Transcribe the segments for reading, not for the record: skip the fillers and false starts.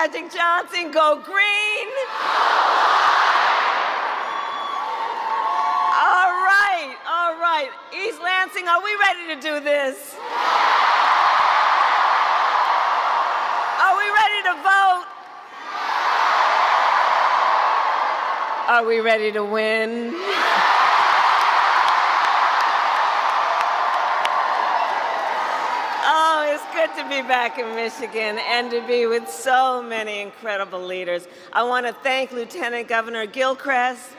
Magic Johnson, go green. All right. East Lansing, are we ready to do this? Are we ready to vote? Are we ready to win? Oh, it's good to be back in Michigan and to be with so many incredible leaders. I want to thank Lieutenant Governor Gilchrist,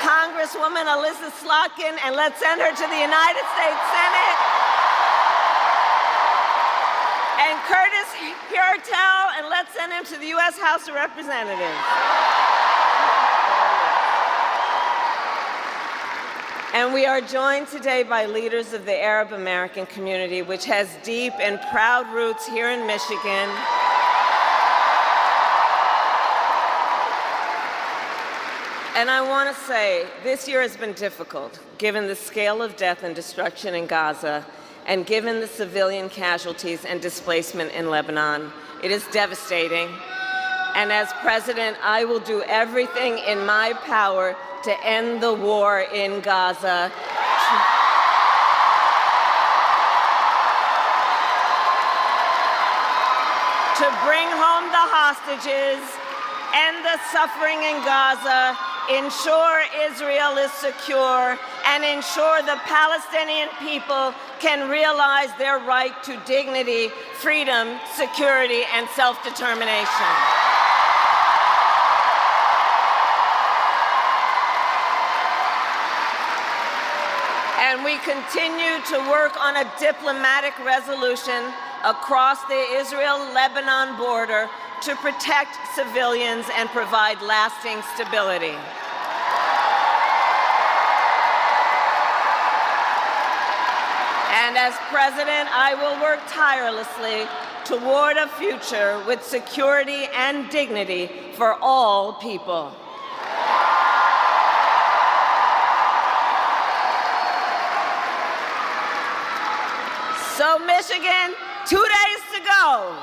Congresswoman Alyssa Slotkin, and let's send her to the United States Senate, and Curtis Hurtel, and let's send him to the U.S. House of Representatives. And we are joined today by leaders of the Arab American community, which has deep and proud roots here in Michigan. And I want to say, this year has been difficult, given the scale of death and destruction in Gaza, and given the civilian casualties and displacement in Lebanon. It is devastating. And as president, I will do everything in my power to end the war in Gaza. To bring home the hostages, end the suffering in Gaza, ensure Israel is secure, and ensure the Palestinian people can realize their right to dignity, freedom, security, and self-determination. And we continue to work on a diplomatic resolution across the Israel-Lebanon border to protect civilians and provide lasting stability. And as president, I will work tirelessly toward a future with security and dignity for all people. So Michigan, 2 days to go.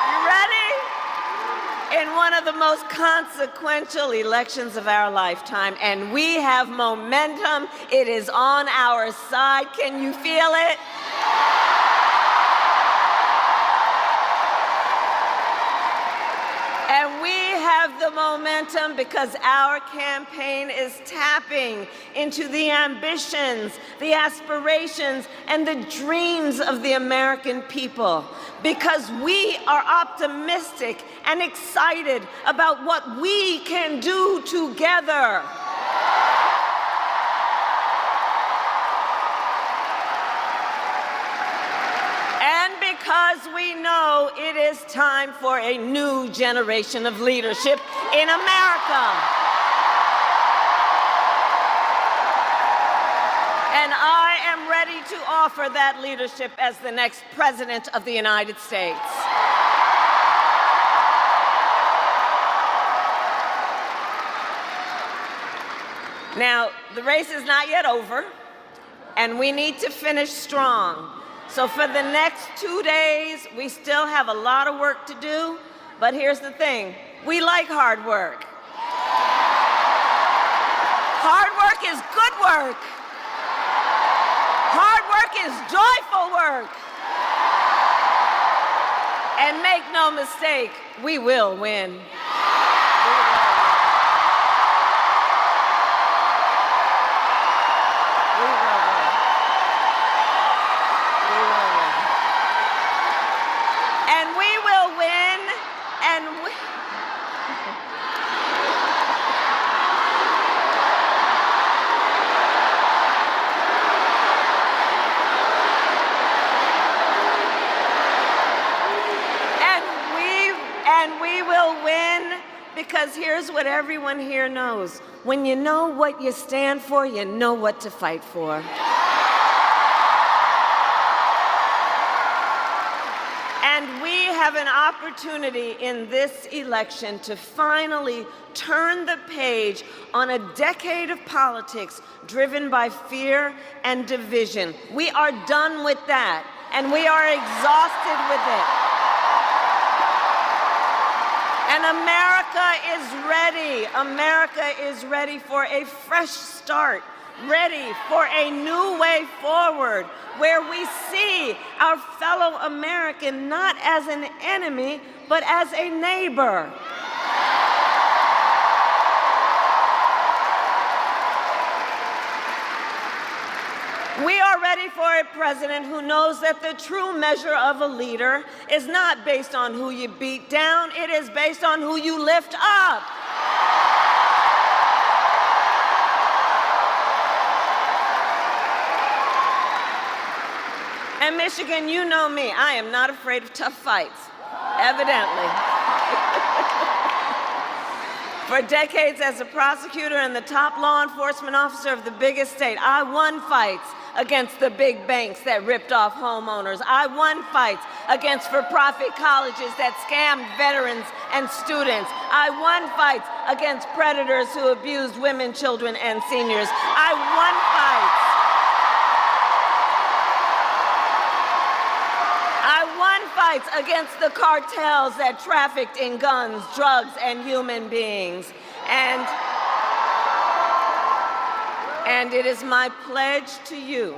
You ready? In one of the most consequential elections of our lifetime, and we have momentum. It is on our side. Can you feel it? And we have the momentum because our campaign is tapping into the ambitions, the aspirations, and the dreams of the American people. Because we are optimistic and excited about what we can do together. Because we know it is time for a new generation of leadership in America. And I am ready to offer that leadership as the next President of the United States. Now, the race is not yet over, and we need to finish strong. So for the next 2 days, we still have a lot of work to do, but here's the thing, we like hard work. Hard work is good work. Hard work is joyful work. And make no mistake, we will win. Because here's what everyone here knows. When you know what you stand for, you know what to fight for. And we have an opportunity in this election to finally turn the page on a decade of politics driven by fear and division. We are done with that, and we are exhausted with it. And America is ready. America is ready for a fresh start, ready for a new way forward, where we see our fellow American not as an enemy, but as a neighbor. We are ready for a president who knows that the true measure of a leader is not based on who you beat down, it is based on who you lift up. And Michigan, you know me, I am not afraid of tough fights, evidently. For decades as a prosecutor and the top law enforcement officer of the biggest state, I won fights against the big banks that ripped off homeowners. I won fights against for-profit colleges that scammed veterans and students. I won fights against predators who abused women, children, and seniors. I won fights. I won fights against the cartels that trafficked in guns, drugs, and human beings. And it is my pledge to you,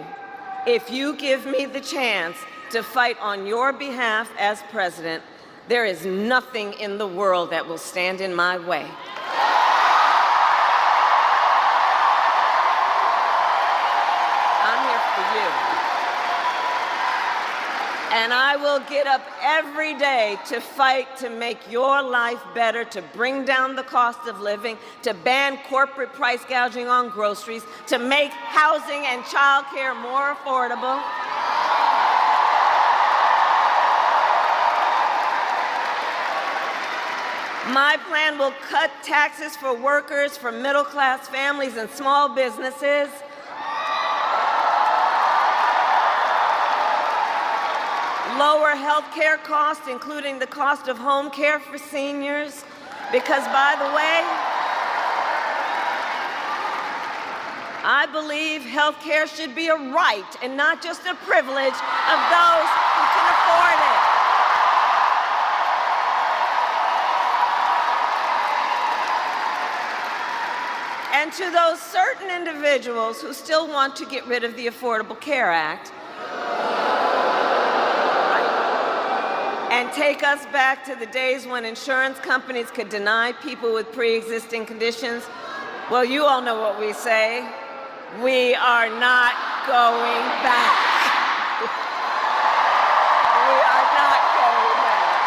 if you give me the chance to fight on your behalf as president, there is nothing in the world that will stand in my way. I'm here for you. And I will get up every day to fight to make your life better, to bring down the cost of living, to ban corporate price gouging on groceries, to make housing and child care more affordable. My plan will cut taxes for workers, for middle-class families and small businesses. Lower health care costs, including the cost of home care for seniors, because, by the way, I believe health care should be a right and not just a privilege of those who can afford it. And to those certain individuals who still want to get rid of the Affordable Care Act, and take us back to the days when insurance companies could deny people with pre-existing conditions, well, you all know what we say. We are not going back. We are not going back.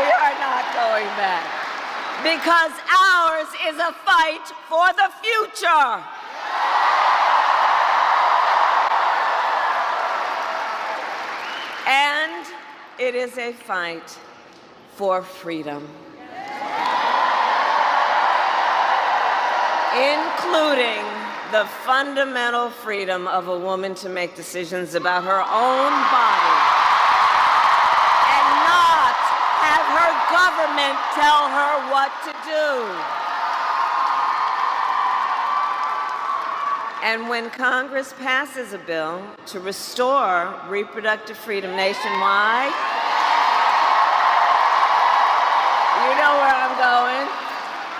We are not going back. Because ours is a fight for the future. And it is a fight for freedom, including the fundamental freedom of a woman to make decisions about her own body and not have her government tell her what to do. And when Congress passes a bill to restore reproductive freedom nationwide, you know where I'm going.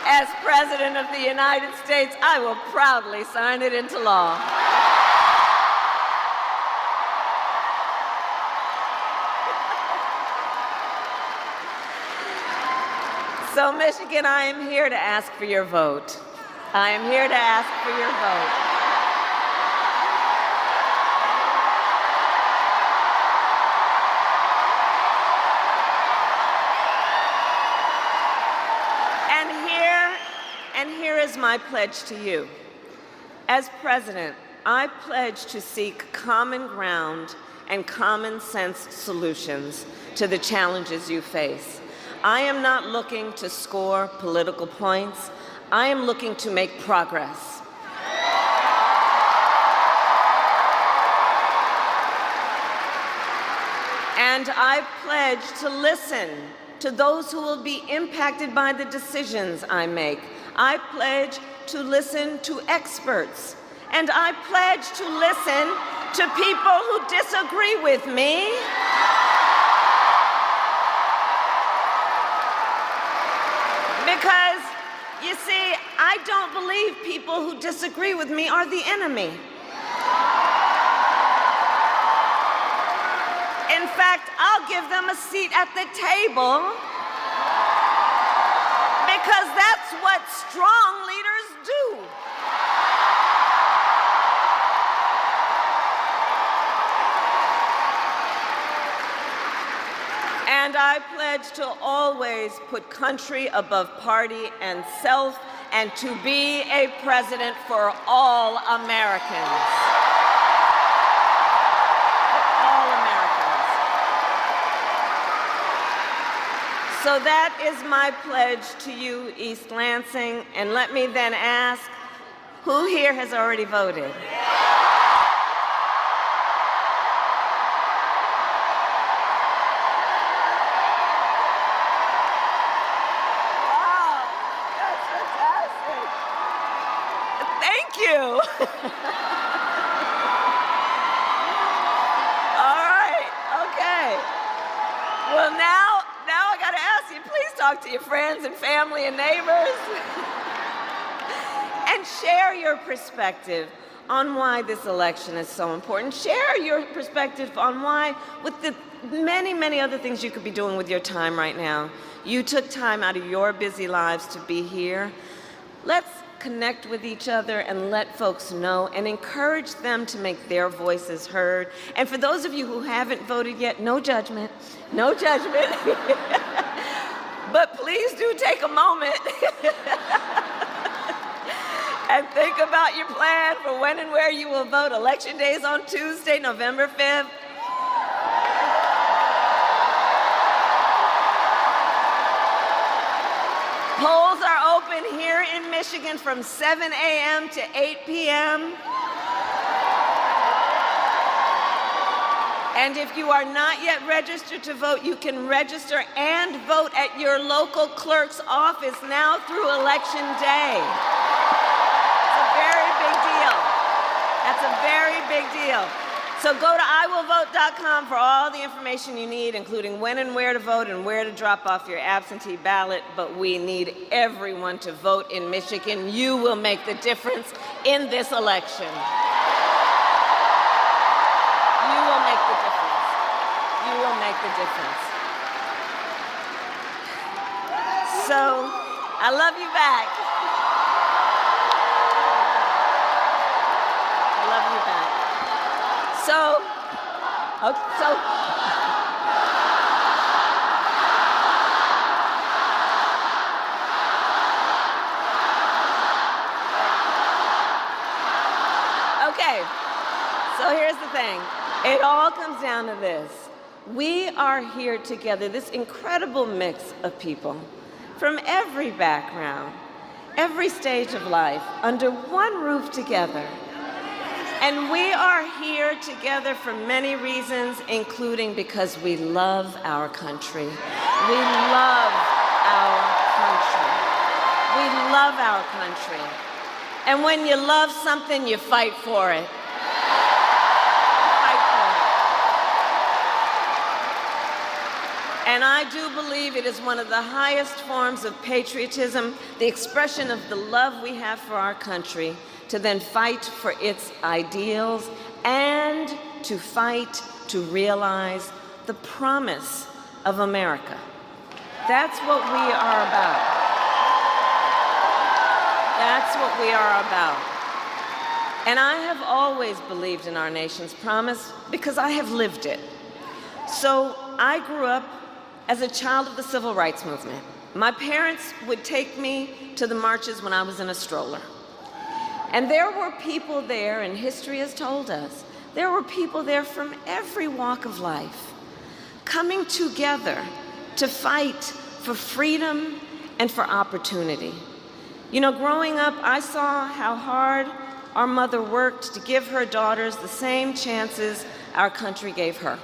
As President of the United States, I will proudly sign it into law. So, Michigan, I am here to ask for your vote. I am here to ask for your vote. And here is my pledge to you. As president, I pledge to seek common ground and common sense solutions to the challenges you face. I am not looking to score political points. I am looking to make progress. And I pledge to listen to those who will be impacted by the decisions I make. I pledge to listen to experts. And I pledge to listen to people who disagree with me. Because, you see, I don't believe people who disagree with me are the enemy. In fact, I'll give them a seat at the table because that's what strong leaders do. And I pledge to always put country above party and self, and to be a president for all Americans. So that is my pledge to you, East Lansing. And let me then ask, who here has already voted? Wow, that's fantastic. Thank you. All right, okay. Well, now I got to ask you, please talk to your friends and family and neighbors and share your perspective on why this election is so important. Share your perspective on why, with the many, many other things you could be doing with your time right now, you took time out of your busy lives to be here. Let's connect with each other and let folks know and encourage them to make their voices heard. And for those of you who haven't voted yet, no judgment, no judgment. But please do take a moment and think about your plan for when and where you will vote. Election Day is on Tuesday, November 5th. Polls are open here in Michigan from 7 a.m. to 8 p.m. And if you are not yet registered to vote, you can register and vote at your local clerk's office now through Election Day. It's a very big deal. That's a very big deal. So go to iwillvote.com for all the information you need, including when and where to vote and where to drop off your absentee ballot. But we need everyone to vote in Michigan. You will make the difference in this election. You will make the difference. You will make the difference. So, I love you back. I love you back. Okay, so here's the thing. It all comes down to this. We are here together, this incredible mix of people from every background, every stage of life, under one roof together. And we are here together for many reasons, including because we love our country. We love our country. We love our country. And when you love something, you fight for it. And I do believe it is one of the highest forms of patriotism, the expression of the love we have for our country, to then fight for its ideals and to fight to realize the promise of America. That's what we are about. That's what we are about. And I have always believed in our nation's promise because I have lived it. So I grew up as a child of the Civil Rights Movement. My parents would take me to the marches when I was in a stroller. And there were people there, and history has told us, there were people there from every walk of life, coming together to fight for freedom and for opportunity. You know, growing up, I saw how hard our mother worked to give her daughters the same chances our country gave her.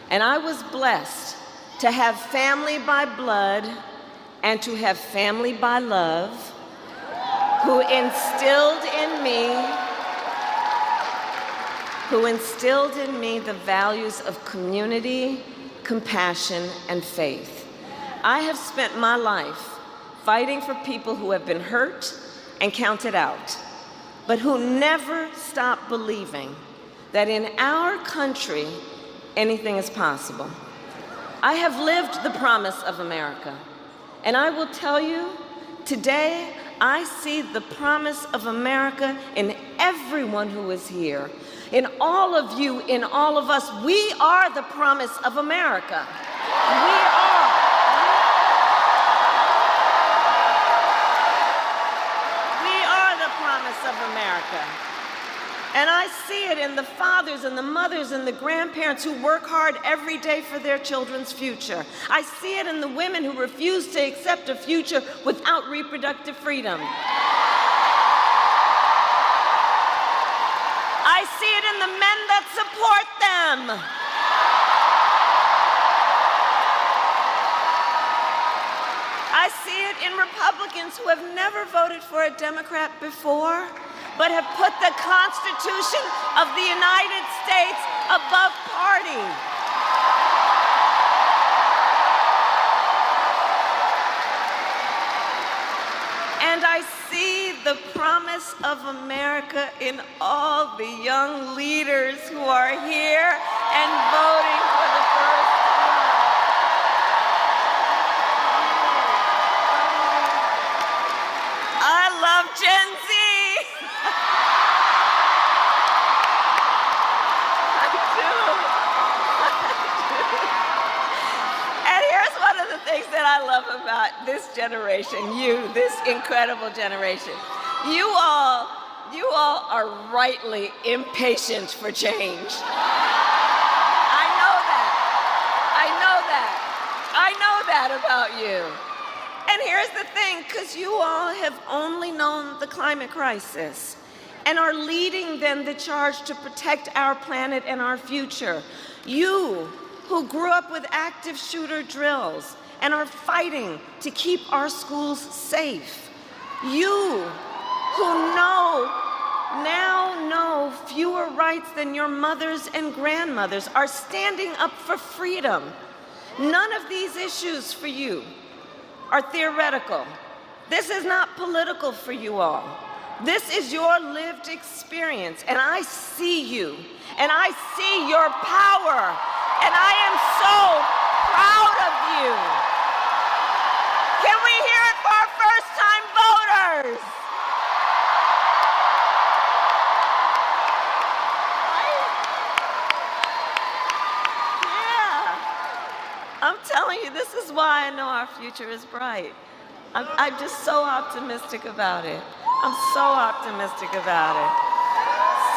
And I was blessed to have family by blood and to have family by love who instilled in me the values of community, compassion, and faith. I have spent my life fighting for people who have been hurt and counted out, but who never stop believing that in our country, anything is possible. I have lived the promise of America, and I will tell you, today, I see the promise of America in everyone who is here. In all of you, in all of us, we are the promise of America. We are. We are the promise of America. And I see it in the fathers and the mothers and the grandparents who work hard every day for their children's future. I see it in the women who refuse to accept a future without reproductive freedom. I see it in the men that support them. I see it in Republicans who have never voted for a Democrat before, but have put the Constitution of the United States above party. And I see the promise of America in all the young leaders who are here and voting for the first time. I love Gen Z. Things that I love about this generation, this incredible generation. You all are rightly impatient for change. I know that about you. And here's the thing, because you all have only known the climate crisis and are leading then the charge to protect our planet and our future. You who grew up with active shooter drills and are fighting to keep our schools safe. You who now know fewer rights than your mothers and grandmothers are standing up for freedom. None of these issues for you are theoretical. This is not political for you all. This is your lived experience, and I see you, and I see your power, and I am so proud of you. Can we hear it for our first-time voters? Yeah. I'm telling you, this is why I know our future is bright. I'm just so optimistic about it. I'm so optimistic about it.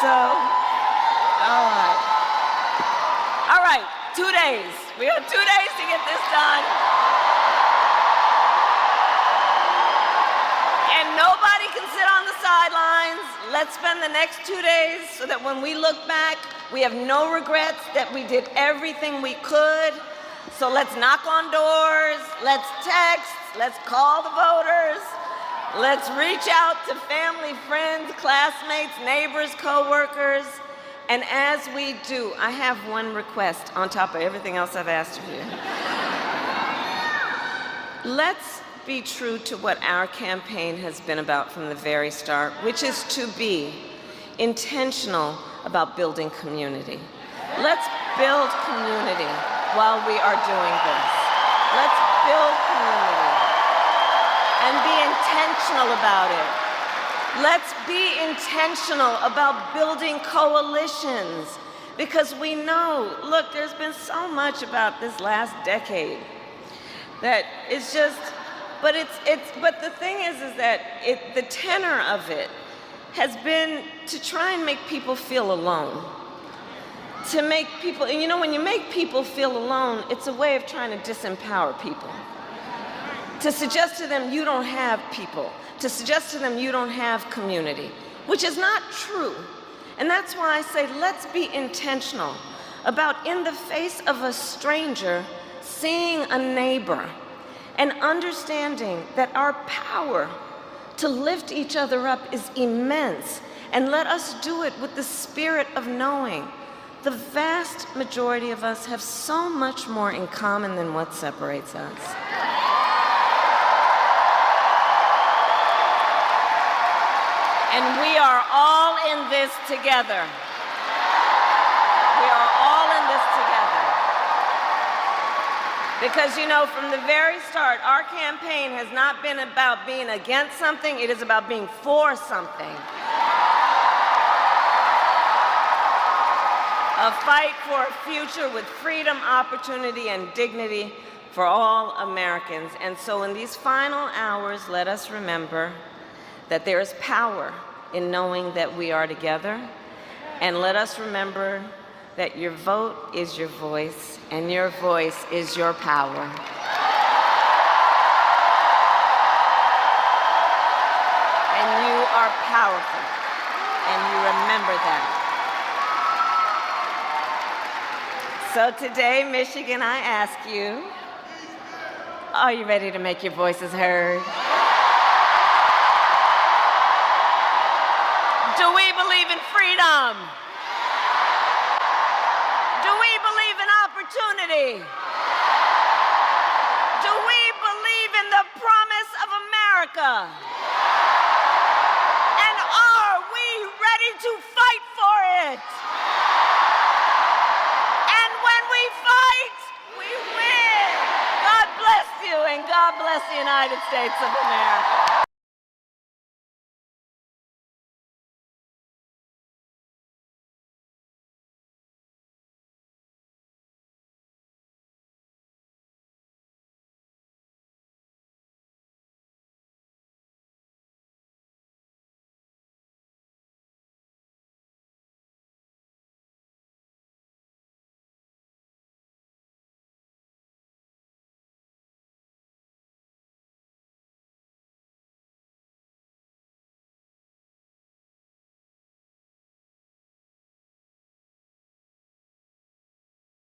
So, all right, 2 days. We have 2 days to get this done. And nobody can sit on the sidelines. Let's spend the next 2 days so that when we look back, we have no regrets that we did everything we could. So let's knock on doors, let's text, let's call the voters, let's reach out to family, friends, classmates, neighbors, coworkers. And as we do, I have one request on top of everything else I've asked of you. Let's be true to what our campaign has been about from the very start, which is to be intentional about building community. Let's build community while we are doing this. Let's build community and be intentional about it. Let's be intentional about building coalitions, because we know, look, there's been so much about this last decade that it's just, but the thing is that the tenor of it has been to try and make people feel alone. To make people, and you know, when you make people feel alone, it's a way of trying to disempower people. To suggest to them you don't have people. To suggest to them you don't have community, which is not true. And that's why I say let's be intentional about in the face of a stranger, seeing a neighbor and understanding that our power to lift each other up is immense. And let us do it with the spirit of knowing the vast majority of us have so much more in common than what separates us. And we are all in this together. We are all in this together. Because, you know, from the very start, our campaign has not been about being against something, it is about being for something. A fight for a future with freedom, opportunity, and dignity for all Americans. And so in these final hours, let us remember that there is power in knowing that we are together. And let us remember that your vote is your voice, and your voice is your power. And you are powerful, and you remember that. So today, Michigan, I ask you, are you ready to make your voices heard? Do we believe in freedom? Do we believe in opportunity? Do we believe in the promise of America? And are we ready to fight for it? And when we fight, we win. God bless you, and God bless the United States of America.